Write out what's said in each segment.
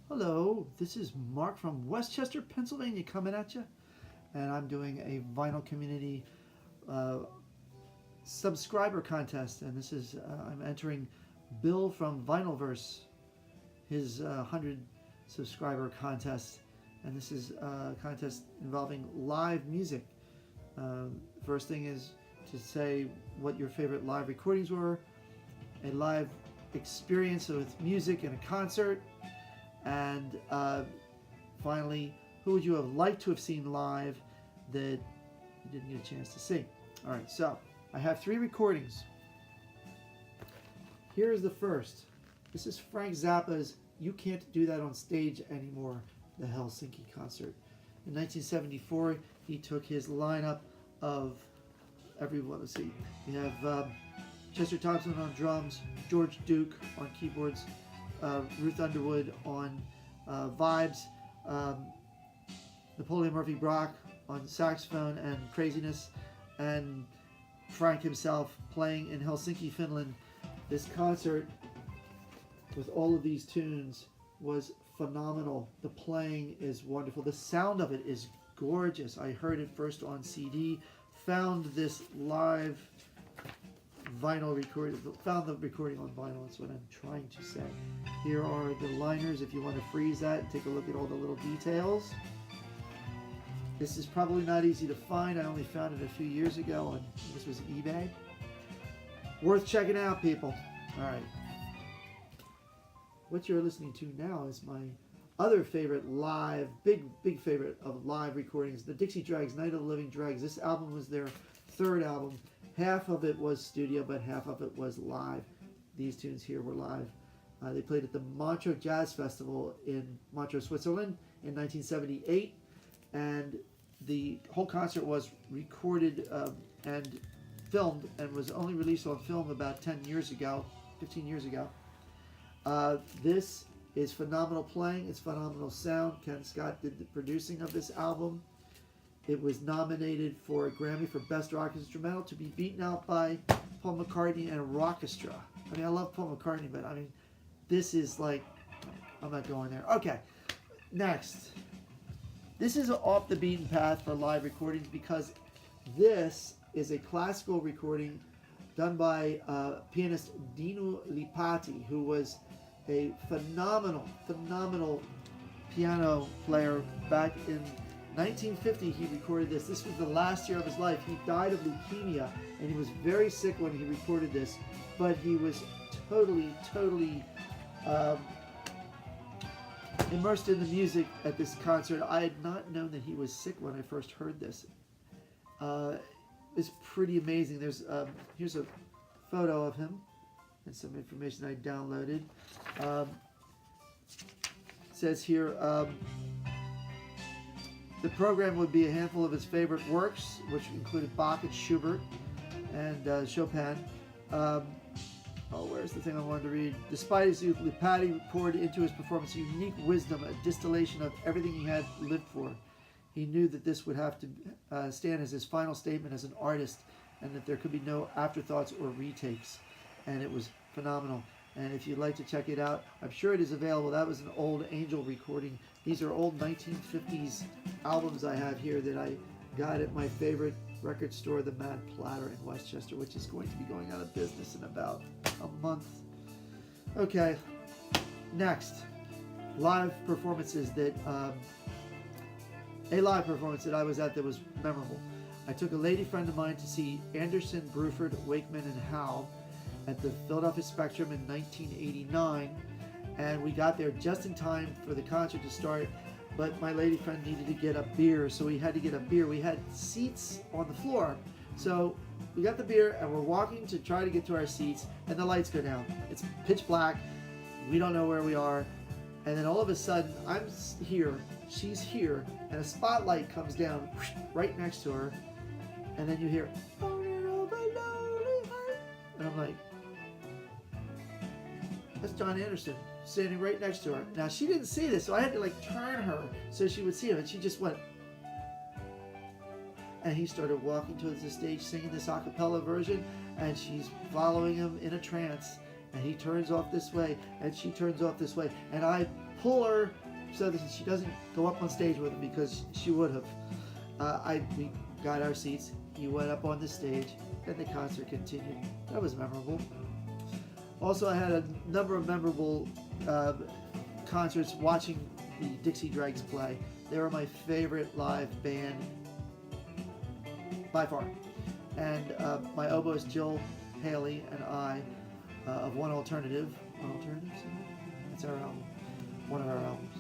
Hello, this is Mark from Westchester, Pennsylvania, coming at you, and I'm doing a vinyl community uh, subscriber contest, and this is I'm entering Bill from Vinylverse, his 100 subscriber contest, and this is a contest involving live music. First thing is to say what your favorite live recordings were, a live experience with music in a concert, and finally, who would you have liked to have seen live that you didn't get a chance to see? All right, so I have 3 recordings. Here is the first. This is Frank Zappa's "You Can't Do That on Stage Anymore," the Helsinki concert. In 1974, he took his lineup of everyone. Let's see. We have Chester Thompson on drums, George Duke on keyboards, Ruth Underwood on vibes, Napoleon Murphy Brock on saxophone and craziness, and Frank himself playing in Helsinki, Finland. This concert with all of these tunes was phenomenal. The playing is wonderful. The sound of it is gorgeous. I heard it first on CD, found this live vinyl recording, found the recording on vinyl. That's what I'm trying to say. Here are the liners if you want to freeze that and take a look at all the little details. This is probably not easy to find. I only found it a few years ago on, this was eBay. Worth checking out, people. All right. What you're listening to now is my other favorite live, big favorite of live recordings, the Dixie Dregs, Night of the Living Dregs. This album was their 3rd album. Half of it was studio, but half of it was live. These tunes here were live. They played at the Montreux Jazz Festival in Montreux, Switzerland in 1978, and the whole concert was recorded and filmed and was only released on film about 10 years ago, 15 years ago. This is phenomenal playing. It's phenomenal sound. Ken Scott did the producing of this album. It was nominated for a Grammy for Best Rock Instrumental, to be beaten out by Paul McCartney and Rockestra. I mean, I love Paul McCartney, but I mean, this is like, I'm not going there. Okay, next. This is off the beaten path for live recordings because this is a classical recording done by pianist Dinu Lipati, who was a phenomenal piano player back in 1950. He recorded this. This was the last year of his life. He died of leukemia, and he was very sick when he recorded this, but he was totally immersed in the music at this concert. I had not known that he was sick when I first heard this. It's pretty amazing. There's here's a photo of him and some information I downloaded. It says here, the program would be a handful of his favorite works, which included Bach and Schubert and Chopin. Where's the thing I wanted to read? Despite his youth, Lipati poured into his performance unique wisdom, a distillation of everything he had lived for. He knew that this would have to stand as his final statement as an artist, and that there could be no afterthoughts or retakes. And it was phenomenal. And if you'd like to check it out, I'm sure it is available. That was an old Angel recording. These are old 1950s albums I have here that I got at my favorite record store, the Mad Platter in Westchester, which is going to be going out of business in about a month. Okay, next. Live performances that, a live performance that I was at that was memorable. I took a lady friend of mine to see Anderson, Bruford, Wakeman, and Howe at the Philadelphia Spectrum in 1989, and we got there just in time for the concert to start, but my lady friend needed to get a beer, so we had to get a beer. We had seats on the floor, so we got the beer and we're walking to try to get to our seats, and the lights go down. It's pitch black, we don't know where we are, and then all of a sudden I'm here, she's here, and a spotlight comes down right next to her, and then you hear, and I'm like, that's John Anderson standing right next to her. Now she didn't see this, so I had to like turn her so she would see him, and she just went, and he started walking towards the stage singing this a cappella version, and she's following him in a trance, and he turns off this way, and she turns off this way, and I pull her so that she doesn't go up on stage with him because she would have. We got our seats. He went up on the stage, and the concert continued. That was memorable. Also, I had a number of memorable concerts watching the Dixie Dregs play. They were my favorite live band by far. And my oboist Jill Haley and I of One Alternative. One Alternatives? That's our album. One of our albums.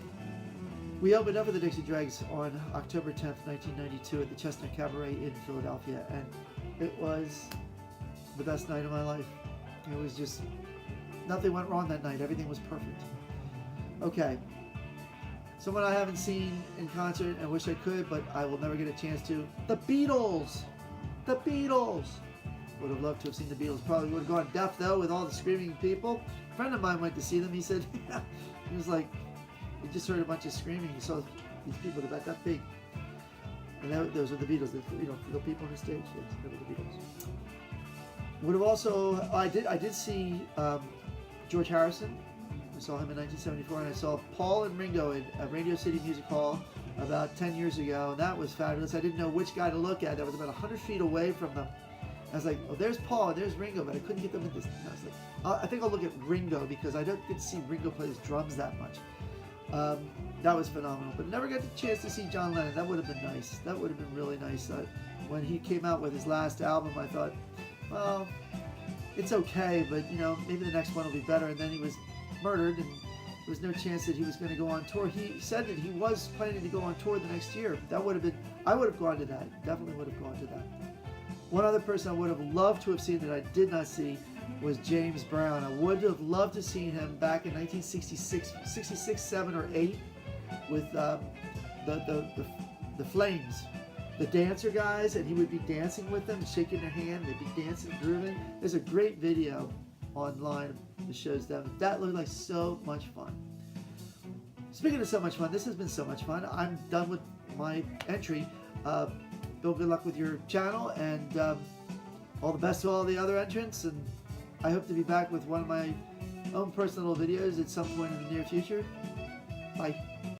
We opened up with the Dixie Dregs on October 10th, 1992 at the Chestnut Cabaret in Philadelphia, and it was the best night of my life. It was just, nothing went wrong that night. Everything was perfect. Okay. Someone I haven't seen in concert and wish I could, but I will never get a chance to. The Beatles! The Beatles! Would have loved to have seen the Beatles. Probably would have gone deaf though with all the screaming people. A friend of mine went to see them. He said, he was like, he just heard a bunch of screaming. He saw these people about that big. And those were the Beatles. The people on the stage. Yes, they were the Beatles. Would have also, I did see George Harrison. I saw him in 1974, and I saw Paul and Ringo at Radio City Music Hall about 10 years ago, and that was fabulous. I didn't know which guy to look at. I was about 100 feet away from them. I was like, oh, there's Paul and there's Ringo, but I couldn't get them in this. And I was like, I think I'll look at Ringo because I don't get to see Ringo play his drums that much. That was phenomenal, but never got the chance to see John Lennon. That would have been nice. That would have been really nice. When he came out with his last album, I thought, well, it's okay, but maybe the next one will be better. And then he was murdered, and there was no chance that he was going to go on tour. He said that he was planning to go on tour the next year. That would have been, I would have gone to that. Definitely would have gone to that. One other person I would have loved to have seen that I did not see was James Brown. I would have loved to have seen him back in 1966, 66, 7, or 8 with the Flames, the dancer guys, and he would be dancing with them and shaking their hand. They'd be dancing, grooving. There's a great video online that shows them. That looked like so much fun. Speaking of so much fun, this has been so much fun. I'm done with my entry. Bill, good luck with your channel, and all the best to all the other entrants, and I hope to be back with one of my own personal videos at some point in the near future. Bye.